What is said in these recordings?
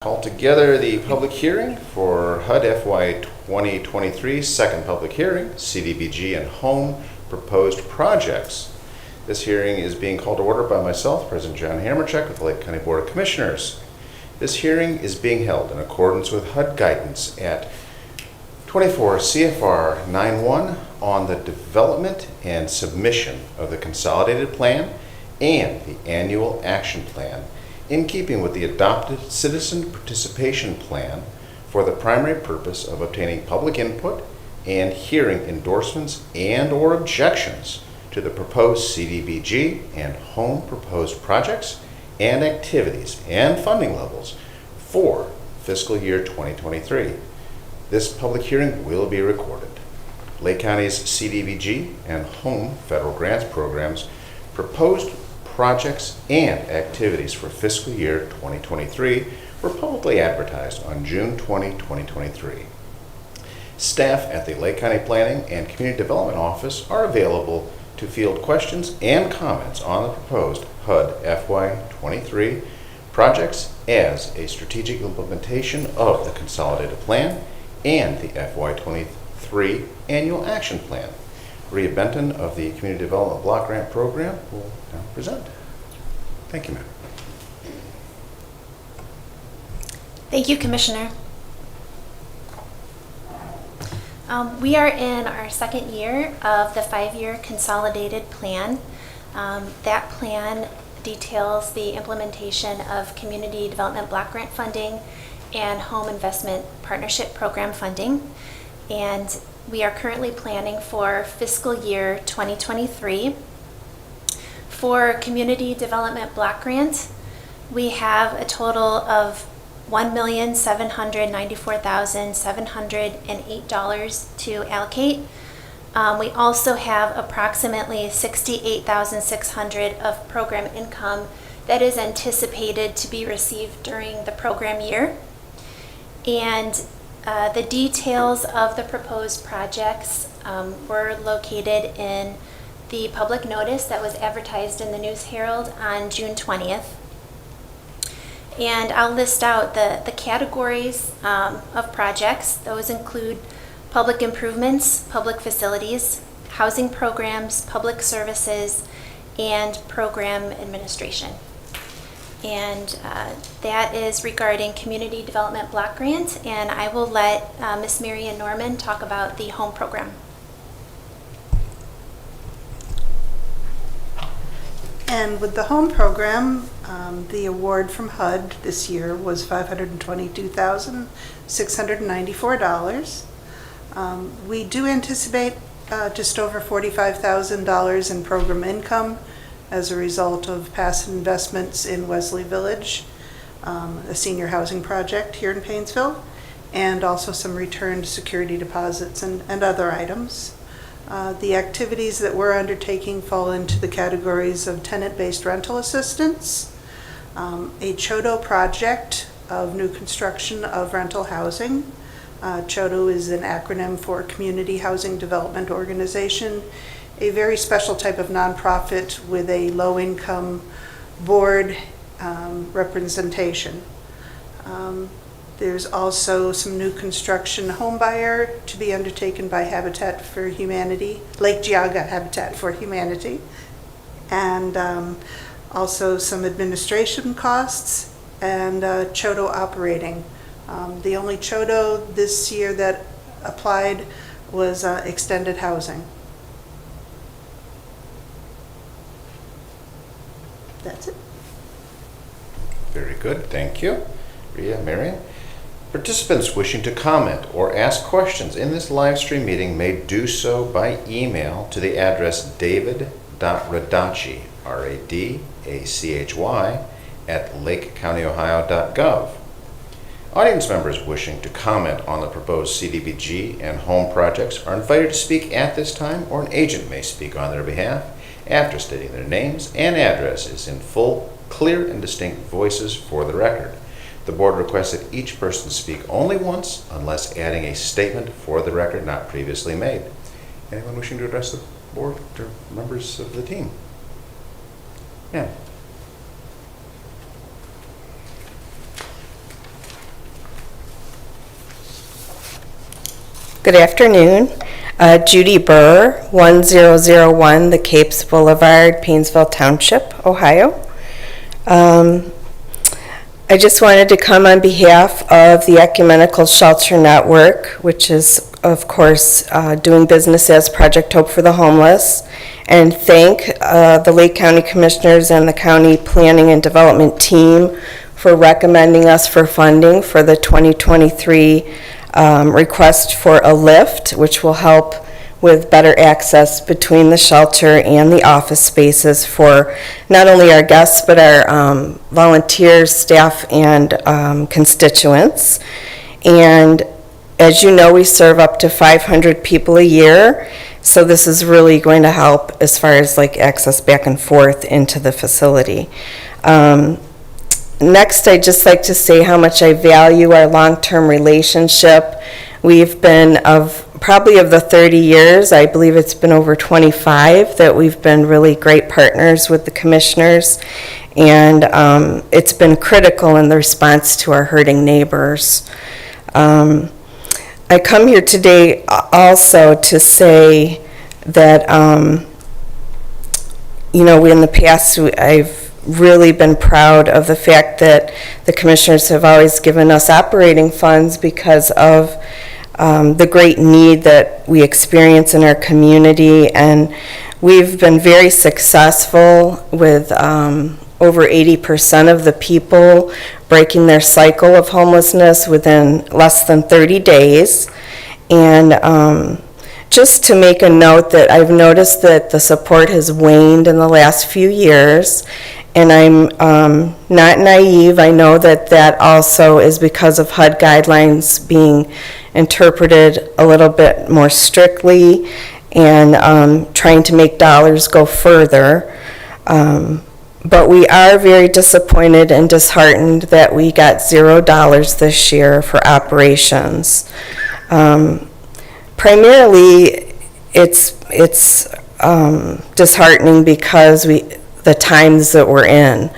Call together the public hearing for HUD FY 2023, second public hearing, CDBG and home proposed projects. This hearing is being called to order by myself, President John Hamercheck with the Lake County Board of Commissioners. This hearing is being held in accordance with HUD guidance at 24 CFR 91 on the development and submission of the consolidated plan and the annual action plan, in keeping with the adopted Citizen Participation Plan for the primary purpose of obtaining public input and hearing endorsements and/or objections to the proposed CDBG and home proposed projects and activities and funding levels for fiscal year 2023. This public hearing will be recorded. Lake County's CDBG and home federal grants programs proposed projects and activities for fiscal year 2023 were publicly advertised on June 20, 2023. Staff at the Lake County Planning and Community Development Office are available to field questions and comments on the proposed HUD FY 23 projects as a strategic implementation of the consolidated plan and the FY 23 annual action plan. Rhea Benton of the Community Development Block Grant Program will now present. Thank you, ma'am. Thank you, Commissioner. We are in our second year of the 5-year consolidated plan. That plan details the implementation of Community Development Block Grant funding and Home Investment Partnership Program funding. And we are currently planning for fiscal year 2023. For Community Development Block Grant, we have a total of $1,794,708 to allocate. We also have approximately $68,600 of program income that is anticipated to be received during the program year. And the details of the proposed projects were located in the public notice that was advertised in the News Herald on June 20th. And I'll list out the categories of projects. Those include public improvements, public facilities, housing programs, public services, and program administration. And that is regarding Community Development Block Grant, and I will let Ms. Marian Norman talk about the home program. And with the home program, the award from HUD this year was $522,694. We do anticipate just over $45,000 in program income as a result of past investments in Wesley Village, a senior housing project here in Painesville, and also some returned security deposits and other items. The activities that we're undertaking fall into the categories of tenant-based rental assistance, a CHODO project of new construction of rental housing. CHODO is an acronym for Community Housing Development Organization, a very special type of nonprofit with a low-income board representation. There's also some new construction home buyer to be undertaken by Habitat for Humanity, Lake Geauga Habitat for Humanity, and also some administration costs and CHODO operating. The only CHODO this year that applied was extended housing. That's it. Very good, thank you. Rhea, Marian. Participants wishing to comment or ask questions in this live stream meeting may do so by email to the address david.radachy, R-A-D-A-C-H-Y, at lakecounty.ohio.gov. Audience members wishing to comment on the proposed CDBG and home projects are invited to speak at this time, or an agent may speak on their behalf after stating their names and addresses in full, clear, and distinct voices for the record. The board requests that each person speak only once unless adding a statement for the record not previously made. Anyone wishing to address the board or members of the team? Yeah. Good afternoon. Judy Burr, 1001 The Capes Boulevard, Painesville Township, Ohio. I just wanted to come on behalf of the Ecumenical Shelter Network, which is, of course, doing business as Project Hope for the Homeless, and thank the Lake County Commissioners and the County Planning and Development team for recommending us for funding for the 2023 request for a lift, which will help with better access between the shelter and the office spaces for not only our guests, but our volunteers, staff, and constituents. And as you know, we serve up to 500 people a year, so this is really going to help as far as like access back and forth into the facility. Next, I'd just like to say how much I value our long-term relationship. We've been probably of the 30 years, I believe it's been over 25 that we've been really great partners with the commissioners, and it's been critical in the response to our hurting neighbors. I come here today also to say that, you know, in the past I've really been proud of the fact that the commissioners have always given us operating funds because of the great need that we experience in our community, and we've been very successful with over 80% of the people breaking their cycle of homelessness within less than 30 days. And just to make a note that I've noticed that the support has waned in the last few years, and I'm not naive. I know that that also is because of HUD guidelines being interpreted a little bit more strictly and trying to make dollars go further. But we are very disappointed and disheartened that we got $0 this year for operations. Primarily, it's disheartening because the times that we're in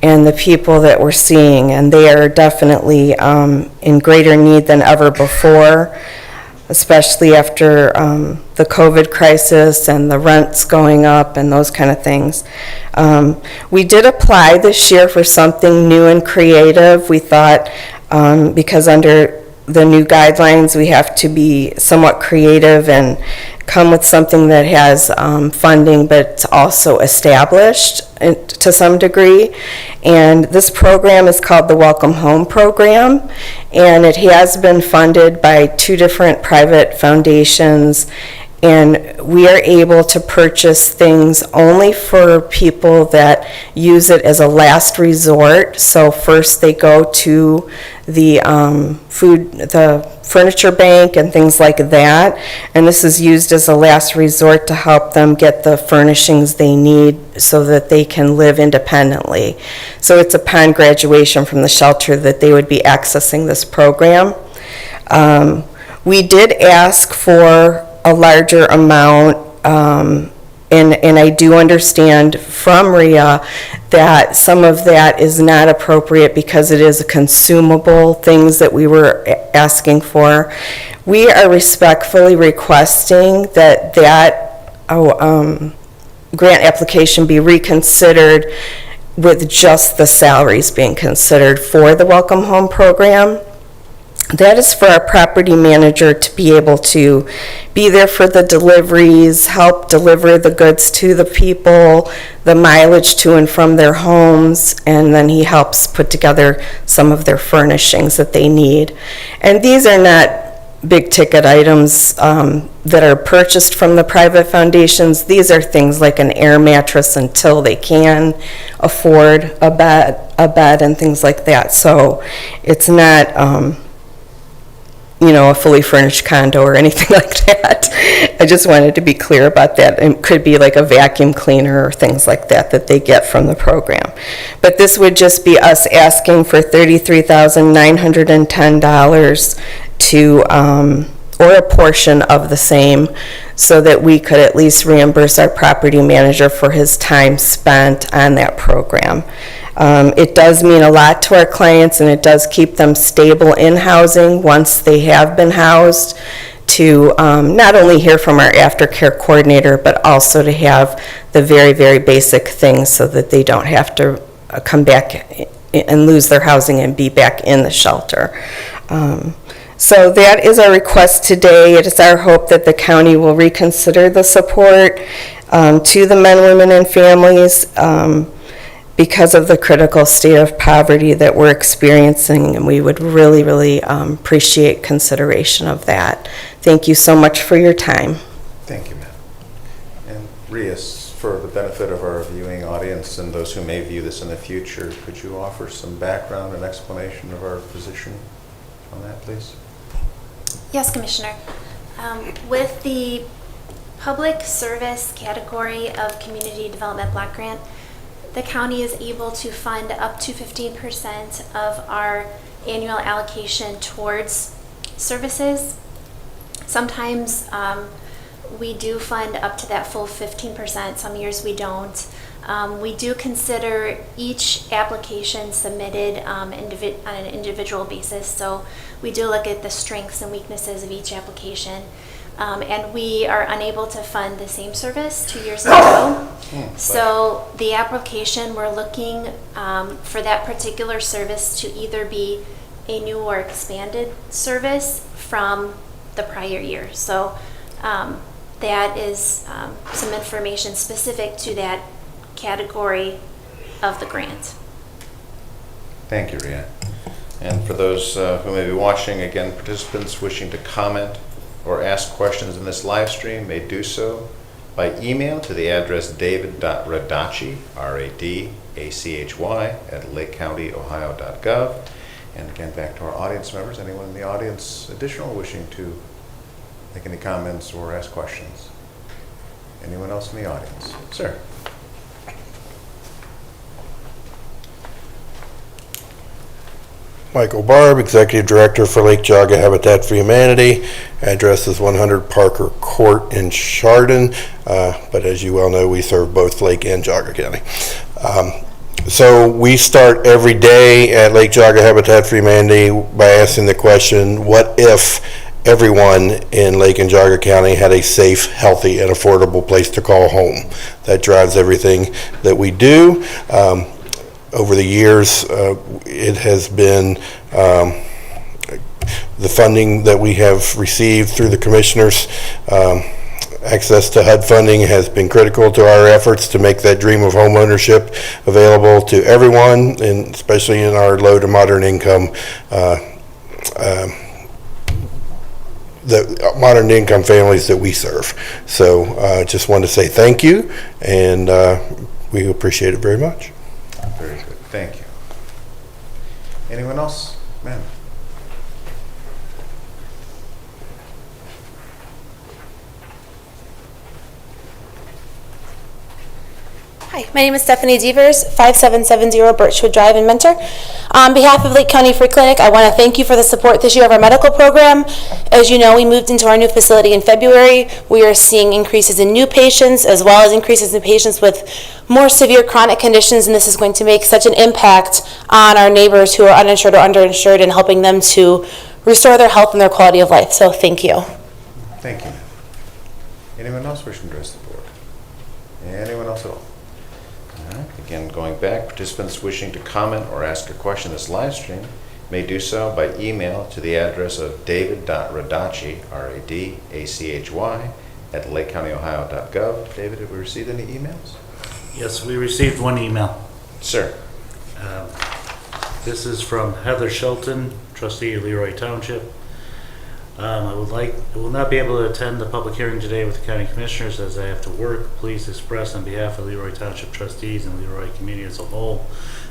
and the people that we're seeing, and they are definitely in greater need than ever before, especially after the COVID crisis and the rents going up and those kind of things. We did apply this year for something new and creative. We thought, because under the new guidelines, we have to be somewhat creative and come with something that has funding but also established to some degree. And this program is called the Welcome Home Program, and it has been funded by 2 different private foundations, and we are able to purchase things only for people that use it as a last resort. So first they go to the furniture bank and things like that, and this is used as a last resort to help them get the furnishings they need so that they can live independently. So it's upon graduation from the shelter that they would be accessing this program. We did ask for a larger amount, and I do understand from RIA that some of that is not appropriate because it is a consumable things that we were asking for. We are respectfully requesting that grant application be reconsidered with just the salaries being considered for the Welcome Home Program. That is for our property manager to be able to be there for the deliveries, help deliver the goods to the people, the mileage to and from their homes, and then he helps put together some of their furnishings that they need. And these are not big ticket items that are purchased from the private foundations. These are things like an air mattress until they can afford a bed and things like that. So it's not a fully furnished condo or anything like that. I just wanted to be clear about that. It could be like a vacuum cleaner or things like that that they get from the program. But this would just be us asking for $33,910 to, or a portion of the same, so that we could at least reimburse our property manager for his time spent on that program. It does mean a lot to our clients, and it does keep them stable in housing once they have been housed, to not only hear from our aftercare coordinator, but also to have the very, very basic things so that they don't have to come back and lose their housing and be back in the shelter. So that is our request today. It is our hope that the county will reconsider the support to the men, women, and families because of the critical state of poverty that we're experiencing, and we would really, really appreciate consideration of that. Thank you so much for your time. Thank you, ma'am. And Rias, for the benefit of our viewing audience and those who may view this in the future, could you offer some background and explanation of our position on that, please? Yes, Commissioner. With the public service category of Community Development Block Grant, the county is able to fund up to 15% of our annual allocation towards services. Sometimes we do fund up to that full 15%, some years we don't. We do consider each application submitted on an individual basis, so we do look at the strengths and weaknesses of each application. And we are unable to fund the same service 2 years in a row. So the application, we're looking for that particular service to either be a new or expanded service from the prior year. So that is some information specific to that category of the grant. Thank you, Ria. And for those who may be watching, again, participants wishing to comment or ask questions in this live stream may do so by email to the address david.radachy, R-A-D-A-C-H-Y, at lakecountyohio.gov. And again, back to our audience members, anyone in the audience additional wishing to make any comments or ask questions? Anyone else in the audience? Sir. Michael Barb, Executive Director for Lake Geauga Habitat for Humanity. Address is 100 Parker Court in Chardon, but as you well know, we serve both Lake and Geauga County. So we start every day at Lake Geauga Habitat for Humanity by asking the question, what if everyone in Lake and Geauga County had a safe, healthy, and affordable place to call home? That drives everything that we do. Over the years, it has been the funding that we have received through the commissioners. Access to HUD funding has been critical to our efforts to make that dream of home ownership available to everyone, and especially in our low to moderate income the modern income families that we serve. So just want to say thank you, and we appreciate it very much. Very good. Thank you. Anyone else? Ma'am. Hi, my name is Stephanie Devers, 5770 Birchwood Drive in Mentor. On behalf of Lake County Free Clinic, I want to thank you for the support this year of our medical program. As you know, we moved into our new facility in February. We are seeing increases in new patients as well as increases in patients with more severe chronic conditions, and this is going to make such an impact on our neighbors who are uninsured or underinsured and helping them to restore their health and their quality of life. So thank you. Thank you. Anyone else wishing to address the board? Anyone else at all? All right. Again, going back, participants wishing to comment or ask a question in this live stream may do so by email to the address of david.radachy, R-A-D-A-C-H-Y, at lakecountyohio.gov. David, have we received any emails? Yes, we received one email. Sir. This is from Heather Shelton, trustee of Leroy Township. I will not be able to attend the public hearing today with the county commissioners as I have to work. Please express on behalf of Leroy Township trustees and Leroy community as a whole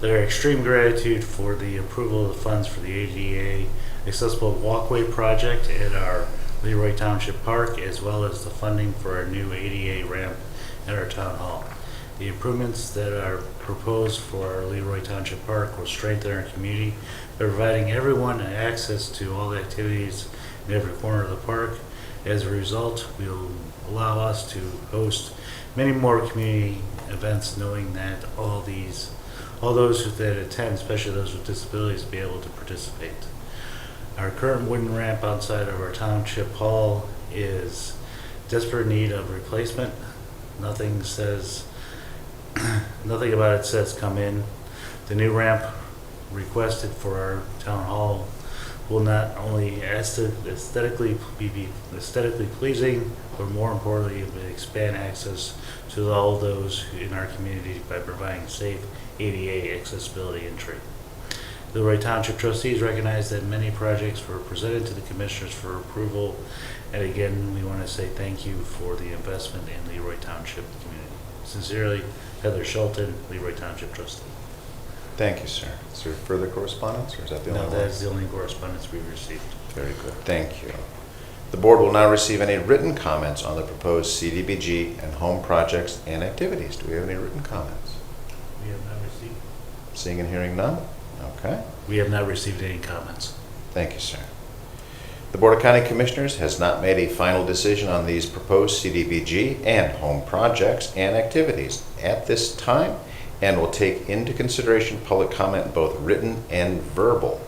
their extreme gratitude for the approval of the funds for the ADA accessible walkway project at our Leroy Township Park, as well as the funding for our new ADA ramp at our town hall. The improvements that are proposed for our Leroy Township Park will strengthen our community by providing everyone access to all the activities in every corner of the park. As a result, will allow us to host many more community events, knowing that all those that attend, especially those with disabilities, will be able to participate. Our current wooden ramp outside of our township hall is desperate need of replacement. Nothing about it says come in. The new ramp requested for our town hall will not only aesthetically be aesthetically pleasing, but more importantly, it will expand access to all those in our community by providing safe ADA accessibility entry. The Leroy Township trustees recognize that many projects were presented to the commissioners for approval, and again, we want to say thank you for the investment in Leroy Township community. Sincerely, Heather Shelton, Leroy Township trustee. Thank you, sir. Is there further correspondence, or is that the only No, one? that is the only correspondence we've received. Very good, thank you. The board will now receive any written comments on the proposed CDBG and home projects and activities. Do we have any written comments? We have not received. Seeing and hearing none? Okay, We have not received any comments. thank you, sir. The Board of County Commissioners has not made a final decision on these proposed CDBG and home projects and activities at this time, and will take into consideration public comment, both written and verbal.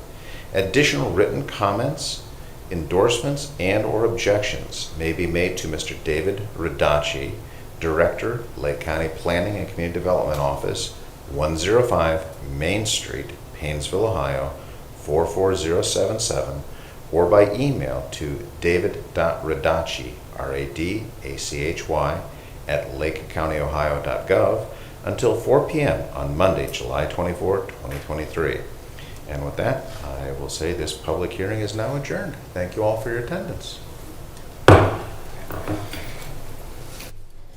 Additional written comments, endorsements, and/or objections may be made to Mr. David Radacci, Director, Lake County Planning and Community Development Office, 105 Main Street, Paynesville, Ohio, 44077, or by email to david.radacci, R-A-D-A-C-H-Y, at lakecounty.ohio.gov until 4 p.m. on Monday, July 24, 2023. And with that, I will say this public hearing is now adjourned. Thank you all for your attendance.